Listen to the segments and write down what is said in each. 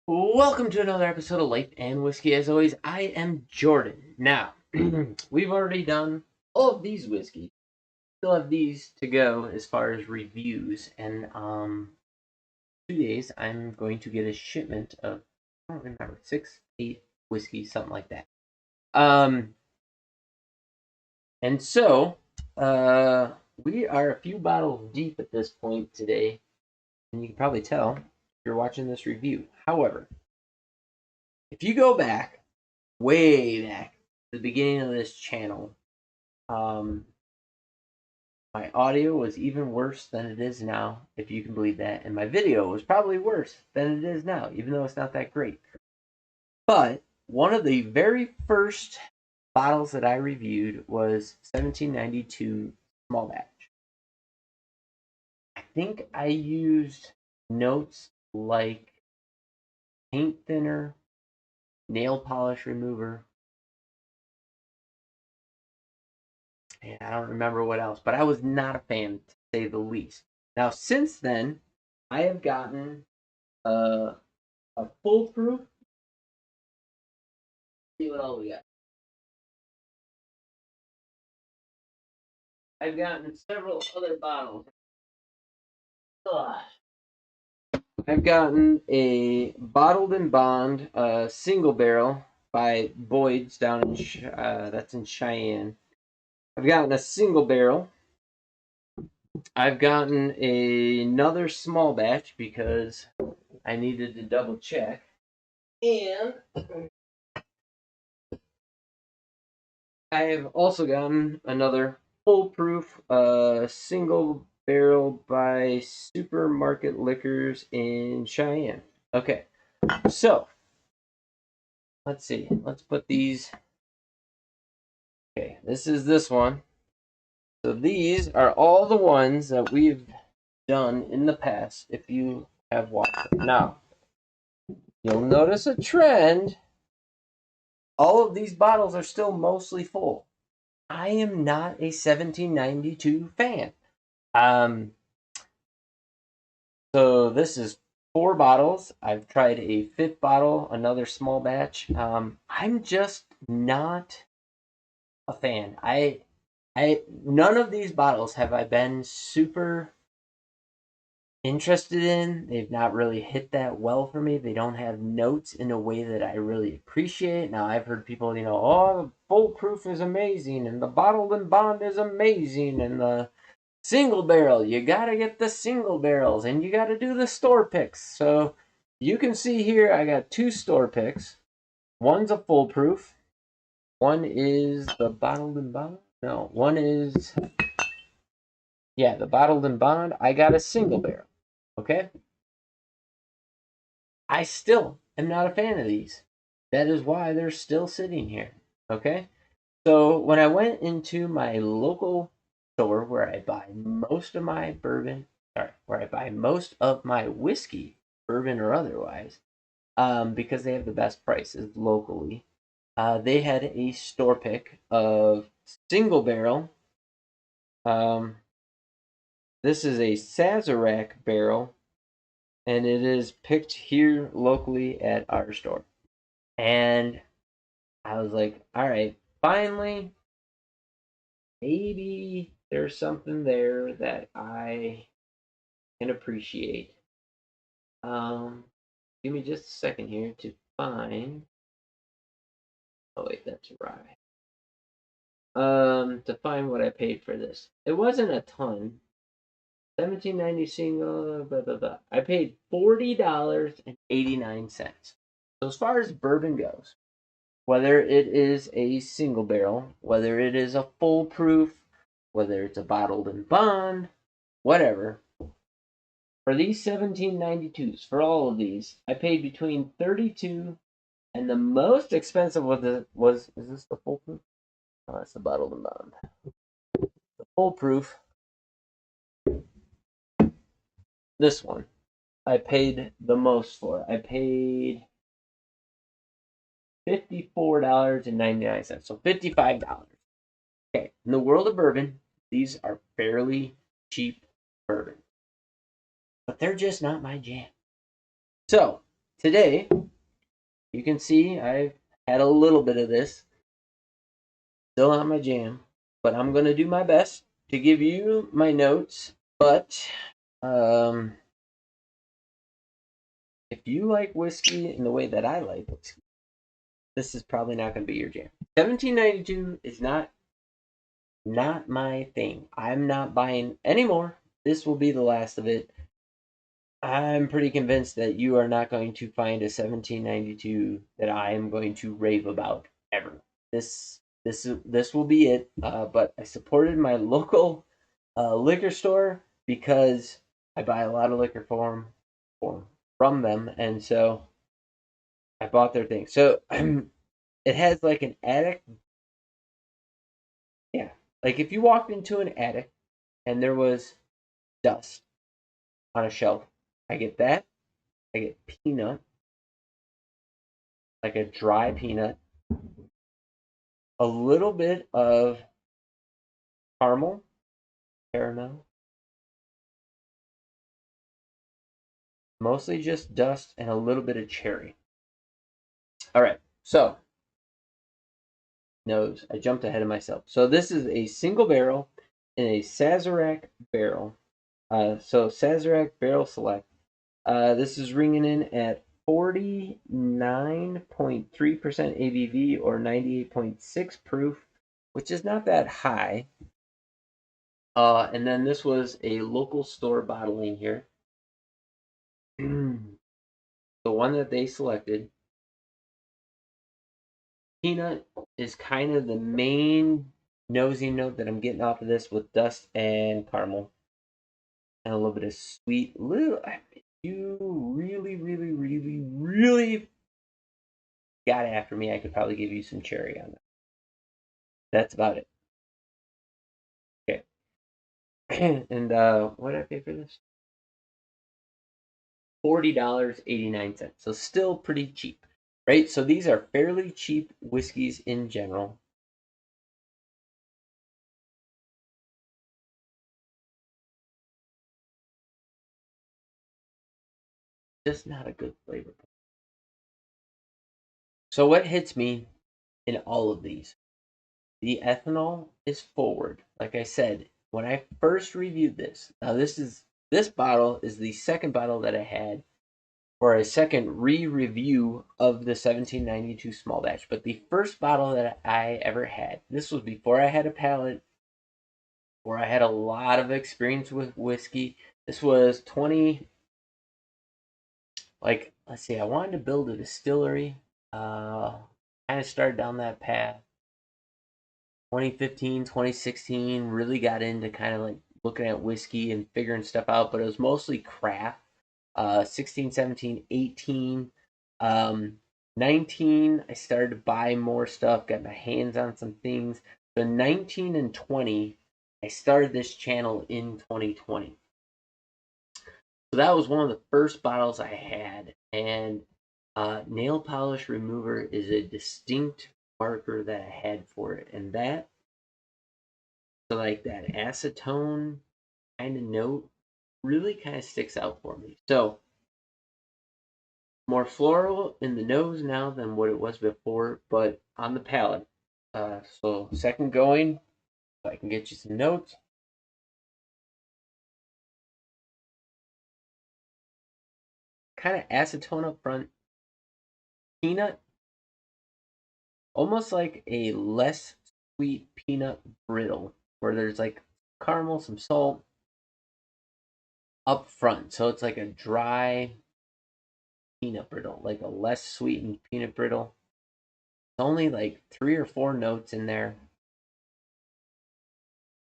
Welcome to another episode of Life and Whiskey. As always, I am Jordan. Now, we've already done all of these whiskeys. Still have these to go as far as reviews, and 2 days I'm going to get a shipment of, I don't remember, 6, 8 whiskeys, something like that. And so we are a few bottles deep at this point today, and you can probably tell if you're watching this review. However, if you go back, way back, to the beginning of this channel, my audio was even worse than it is now, if you can believe that, and my video was probably worse than it is now, even though it's not that great. But one of the very first bottles that I reviewed was 1792 small batch. I think I used notes like paint thinner, nail polish remover, and I don't remember what else, but I was not a fan, to say the least. Now, since then, I have gotten a foolproof. See what else we got. I've gotten several other bottles. I've gotten a bottled and bond single barrel by Boyd's down in that's in Cheyenne. I've gotten a single barrel. I've gotten another small batch because I needed to double check. And I have also gotten another foolproof single barrel by Supermarket Liquors in Cheyenne. Okay, so let's see. Let's put these. Okay, this is this one. So these are all the ones that we've done in the past, if you have watched them. Now, you'll notice a trend. All of these bottles are still mostly full. I am not a 1792 fan. So this is 4 bottles. I've tried a 5th bottle, another small batch. I'm just not a fan. None of these bottles have I been super interested in. They've not really hit that well for me. They don't have notes in a way that I really appreciate. Now, I've heard people, oh, the foolproof is amazing, and the bottled and bond is amazing, and the single barrel, you gotta get the single barrels, and you gotta do the store picks. So you can see here I got 2 store picks. One's a foolproof. One is the bottled and bond. No, one is, yeah, the bottled and bond. I got a single barrel. Okay? I still am not a fan of these. That is why they're still sitting here. Okay? So when I went into my local store where I buy most of my bourbon, where I buy most of my whiskey, bourbon or otherwise, because they have the best prices locally, they had a store pick of single barrel. This is a Sazerac barrel, and it is picked here locally at our store. And I was like, all right, finally, maybe there's something there that I can appreciate. Give me just a second here to find. Oh wait, that's rye. To find what I paid for this. It wasn't a ton. 1790 single, blah blah blah. I paid $40.89. So as far as bourbon goes, whether it is a single barrel, whether it is a foolproof, whether it's a bottled and bond, whatever, for these 1792s, for all of these, I paid between $32, and the most expensive was is this the foolproof? Oh, that's the bottled and bond. The foolproof, this one, I paid the most for. I paid $54.99, so $55. Okay, in the world of bourbon, these are fairly cheap bourbon, but they're just not my jam. So today you can see I've had a little bit of this. Still not my jam, but I'm going to do my best to give you my notes. But if you like whiskey in the way that I like whiskey, this is probably not going to be your jam. 1792 is not my thing. I'm not buying anymore. This will be the last of it. I'm pretty convinced that you are not going to find a 1792 that I am going to rave about ever. This will be it. But I supported my local liquor store because I buy a lot of liquor from them, and so I bought their thing. So it has like an attic. Yeah, like if you walked into an attic and there was dust on a shelf, I get that. I get peanut, like a dry peanut, a little bit of caramel, mostly just dust, and a little bit of cherry. All right, so nose. I jumped ahead of myself. So this is a single barrel in a Sazerac barrel. So Sazerac Barrel Select. This is ringing in at 49.3% ABV or 98.6 proof, which is not that high. And then this was a local store bottling here. The one that they selected. Peanut is kind of the main nosy note that I'm getting off of this with dust and caramel. And a little bit of sweet. You really, really, really, really got after me. I could probably give you some cherry on that. That's about it. Okay. And what did I pay for this? $40.89. So still pretty cheap, right? So these are fairly cheap whiskeys in general. Just not a good flavor. So what hits me in all of these? The ethanol is forward. Like I said, when I first reviewed this, now this bottle is the second bottle that I had for a second re-review of the 1792 small batch. But the first bottle that I ever had, this was before I had a palate, where I had a lot of experience with whiskey. This was 20, like, let's see, I wanted to build a distillery. Kind of started down that path. 2015, 2016, really got into kind of like looking at whiskey and figuring stuff out, but it was mostly craft. 16, 17, 18, 19, I started to buy more stuff, got my hands on some things. So 19 and 20, I started this channel in 2020. So that was one of the first bottles I had. And nail polish remover is a distinct marker that I had for it. And that, so like that acetone kind of note, really kind of sticks out for me. So more floral in the nose now than what it was before, but on the palate. So second going, if I can get you some notes. Kind of acetone up front, peanut, almost like a less sweet peanut brittle, where there's like caramel, some salt up front. So it's like a dry peanut brittle, like a less sweetened peanut brittle. It's only like 3 or 4 notes in there.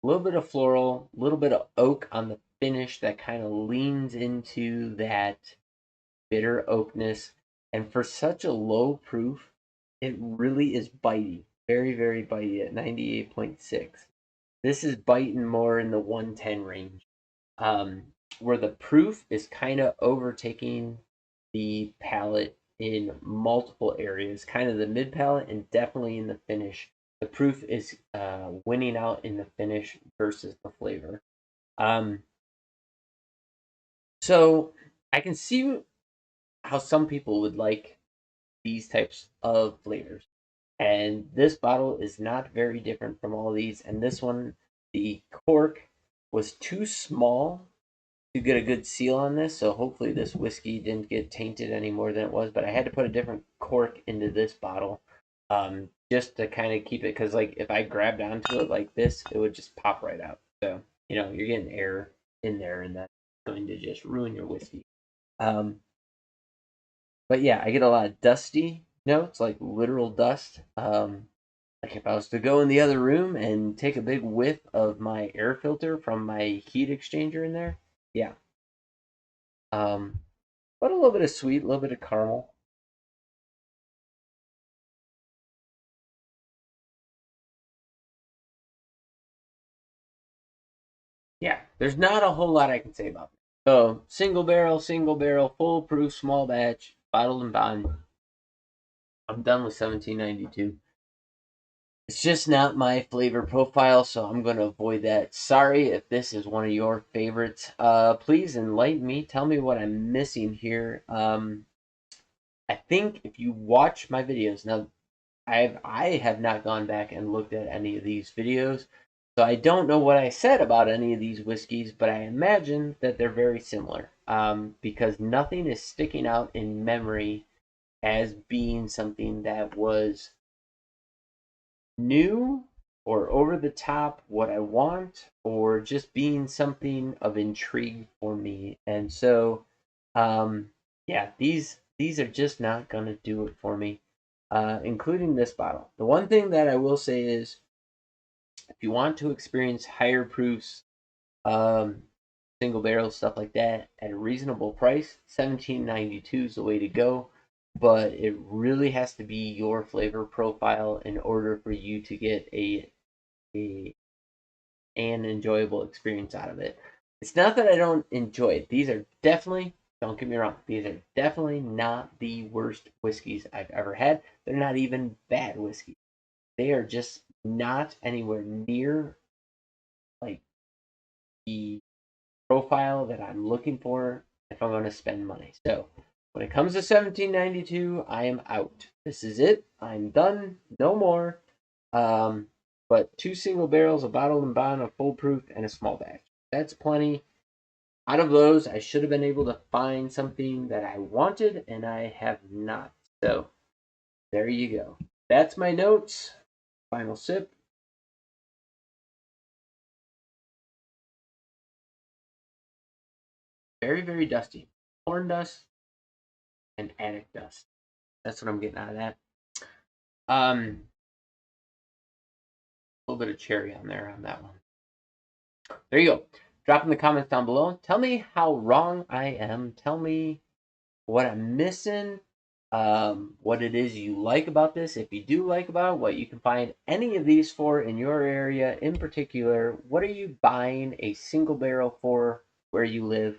A little bit of floral, a little bit of oak on the finish that kind of leans into that bitter oakness. And for such a low proof, it really is bitey. Very, very bitey at 98.6. This is biting more in the 110 range, where the proof is kind of overtaking the palate in multiple areas, kind of the mid palate and definitely in the finish. The proof is winning out in the finish versus the flavor. So I can see how some people would like these types of flavors. And this bottle is not very different from all these. And this one, the cork was too small to get a good seal on this. So hopefully this whiskey didn't get tainted any more than it was. But I had to put a different cork into this bottle, just to kind of keep it. Because like if I grabbed onto it like this, it would just pop right out. So, you're getting air in there, and that's going to just ruin your whiskey. But yeah, I get a lot of dusty notes, like literal dust. Like if I was to go in the other room and take a big whiff of my air filter from my heat exchanger in there, yeah. Um, but a little bit of sweet, a little bit of caramel. Yeah, there's not a whole lot I can say about it. So single barrel, full proof, small batch, bottled and bond. I'm done with 1792. It's just not my flavor profile, so I'm going to avoid that. Sorry if this is one of your favorites. Please enlighten me. Tell me what I'm missing here. I think if you watch my videos now, I have not gone back and looked at any of these videos, so I don't know what I said about any of these whiskeys, but I imagine that they're very similar. Because nothing is sticking out in memory as being something that was new or over the top what I want, or just being something of intrigue for me. And so, yeah, these are just not gonna do it for me, including this bottle. The one thing that I will say is, if you want to experience higher proofs, um, single barrel stuff like that at a reasonable price, 1792 is the way to go. But it really has to be your flavor profile in order for you to get a an enjoyable experience out of it. It's not that I don't enjoy it. These are definitely, don't get me wrong, these are definitely not the worst whiskeys I've ever had. They're not even bad whiskeys. They are just not anywhere near like the profile that I'm looking for if I'm going to spend money. So when it comes to 1792, I am out. This is it. I'm done. No more. But two single barrels, a bottle and bond, a full proof, and a small batch. That's plenty. Out of those, I should have been able to find something that I wanted, and I have not. So there you go. That's my notes. Final sip. Very, very dusty. Corn dust and attic dust. That's what I'm getting out of that. A little bit of cherry on there on that one. There you go. Drop in the comments down below. Tell me how wrong I am. Tell me what I'm missing, what it is you like about this. If you do like about it, what you can find any of these for in your area in particular. What are you buying a single barrel for where you live?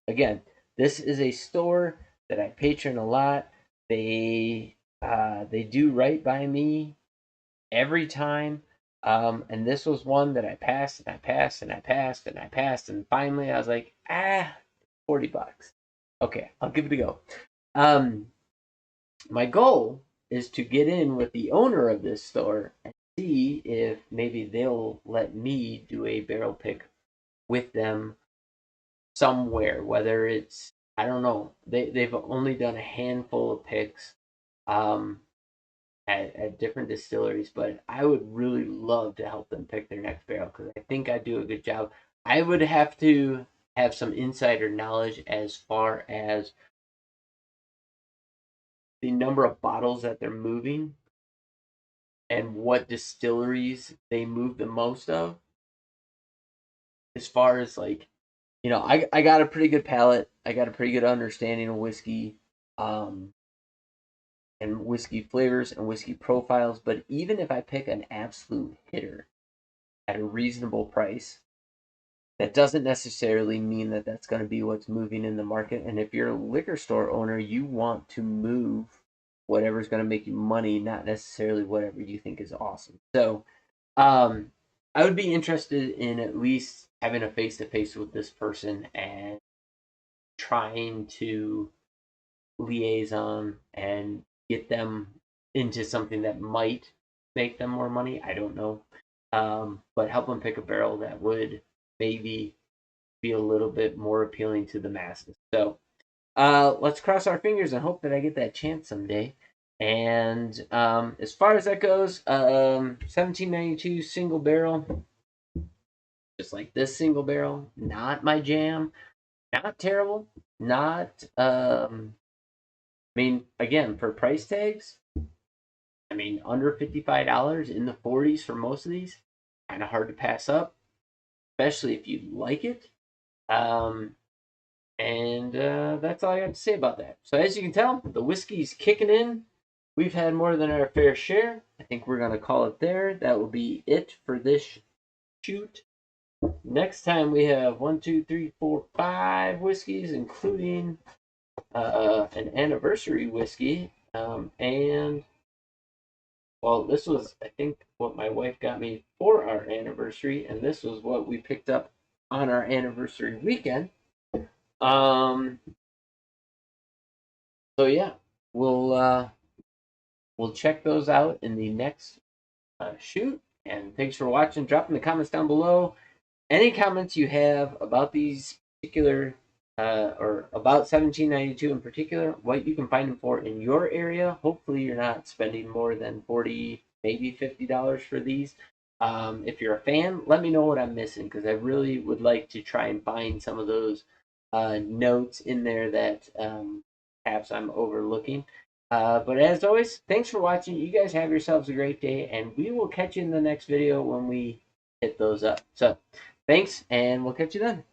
Again, this is a store that I patron a lot. They do right by me every time. And this was one that I passed and I passed and I passed and I passed, and finally I was like, $40. Okay, I'll give it a go. Um, my goal is to get in with the owner of this store and see if maybe they'll let me do a barrel pick with them somewhere. Whether it's, I don't know, they've only done a handful of picks. Um, at different distilleries, but I would really love to help them pick their next barrel because I think I do a good job. I would have to have some insider knowledge as far as the number of bottles that they're moving and what distilleries they move the most of. As far as like, I got a pretty good palate. I got a pretty good understanding of whiskey. Um, and whiskey flavors and whiskey profiles, but even if I pick an absolute hitter at a reasonable price, that doesn't necessarily mean that that's going to be what's moving in the market. And if you're a liquor store owner, you want to move whatever's going to make you money, not necessarily whatever you think is awesome. So, I would be interested in at least having a face to face with this person and trying to liaison and get them into something that might make them more money. I don't know. But help them pick a barrel that would maybe be a little bit more appealing to the masses. So let's cross our fingers and hope that I get that chance someday. And as far as that goes, 1792 single barrel, just like this single barrel, not my jam, not terrible, not. I mean, again, for price tags, I mean, under $55 in the 40s for most of these, kind of hard to pass up, especially if you like it. And that's all I got to say about that. So as you can tell, the whiskey's kicking in. We've had more than our fair share. I think we're going to call it there. That will be it for this shoot. Next time we have 1, 2, 3, 4, 5 whiskeys, including an anniversary whiskey. And, well, this was, I think, what my wife got me for our anniversary. And this was what we picked up on our anniversary weekend. So yeah, we'll check those out in the next shoot. And thanks for watching. Drop in the comments down below any comments you have about these particular or about 1792 in particular, what you can find them for in your area. Hopefully you're not spending more than $40, maybe $50 for these. If you're a fan, let me know what I'm missing, because I really would like to try and find some of those notes in there that perhaps I'm overlooking. But as always, thanks for watching. You guys have yourselves a great day, and we will catch you in the next video when we hit those up. So thanks, and we'll catch you then.